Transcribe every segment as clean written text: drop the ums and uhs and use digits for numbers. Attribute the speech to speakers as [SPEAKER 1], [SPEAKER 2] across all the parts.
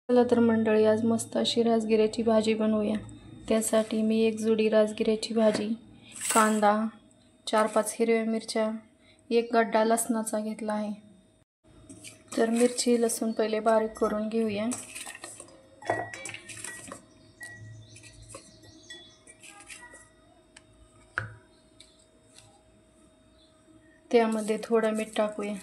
[SPEAKER 1] चला तर मंडळी, आज मस्त अशी राजगिऱ्याची भाजी बनवूया। त्यासाठी मी एक जुडी राजगिऱ्याची भाजी, कांदा, 4-5 हिरव्या मिरच्या, एक गड्डा लसणाचा घेतला आहे। तर मिरची लसूण पहिले बारीक करून घेऊया। त्यामध्ये थोडं मीठ टाकूया।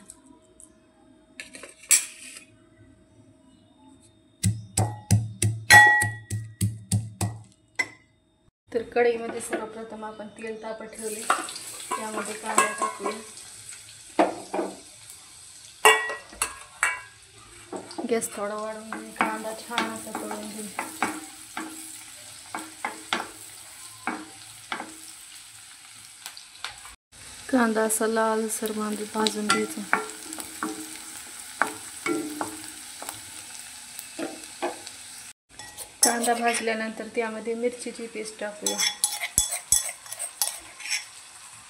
[SPEAKER 1] तर कढईमध्ये सर्वप्रथम आपण तेल तापत ठेवले, त्यामध्ये कांदा टाकूया। गॅस थोडा वाढवून घेऊन कांदा छान असा तळून घेऊ। कांदा असा लालसर भाजून घ्यायचा। कांदा भाजल्यानंतर त्यामध्ये मिरचीची पेस्ट टाकूया।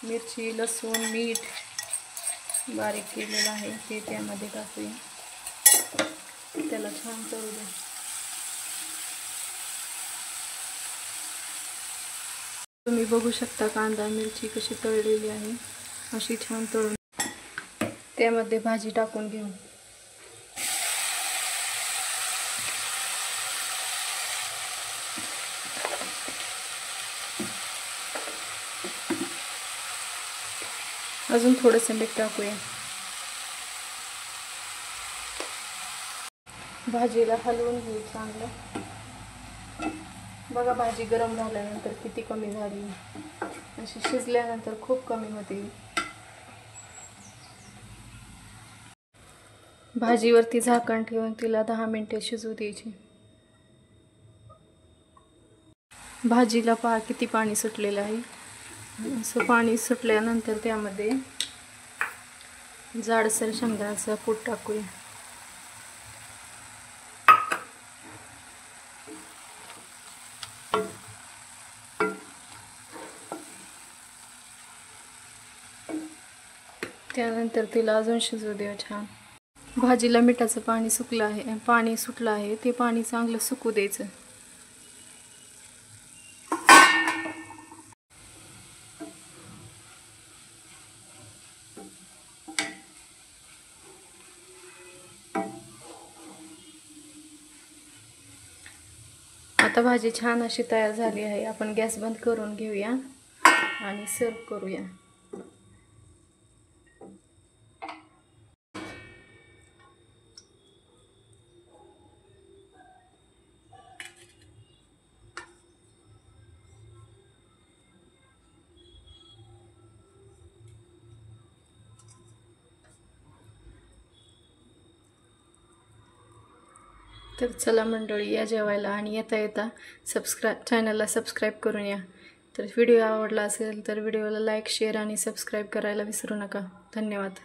[SPEAKER 1] मिरची, लसूण, मीठ बारीक केलेलं आहे ते त्यामध्ये टाकूया। त्याला छान तळू द्या। तुम्ही बघू शकता कांदा मिरची कशी तळलेली आहे, अशी छान तळून त्यामध्ये भाजी टाकून घेऊ। अजून थोडंसं मीठ टाकूया। भाजीला हलवून घेऊ चांगलं। बघा भाजी गरम झाल्यानंतर किती कमी झाली, अशी शिजल्यानंतर खूप कमी होते। भाजीवरती झाकण ठेवून तिला 10 मिनिटे शिजू द्यायची। भाजीला पहा किती पाणी सुटलेलं आहे। असं पाणी सुटल्यानंतर त्यामध्ये जाडसर शेंगदाण्याचा कूट टाकूया। त्यानंतर तिला अजून शिजू द्या छान। भाजीला मिठाचं पाणी सुटलं आहे, ते पाणी चांगलं सुकू द्यायचं। आता भाजी छान अशी तयार झाली आहे। आपण गॅस बंद करून घेऊया आणि सर्व करूया। तर चला मंडळी, या जेवायला आणि येता चॅनलला सबस्क्राईब करून या। तर व्हिडिओ आवडला असेल तर व्हिडिओला लाईक, शेअर आणि सबस्क्राईब करायला विसरू नका। धन्यवाद।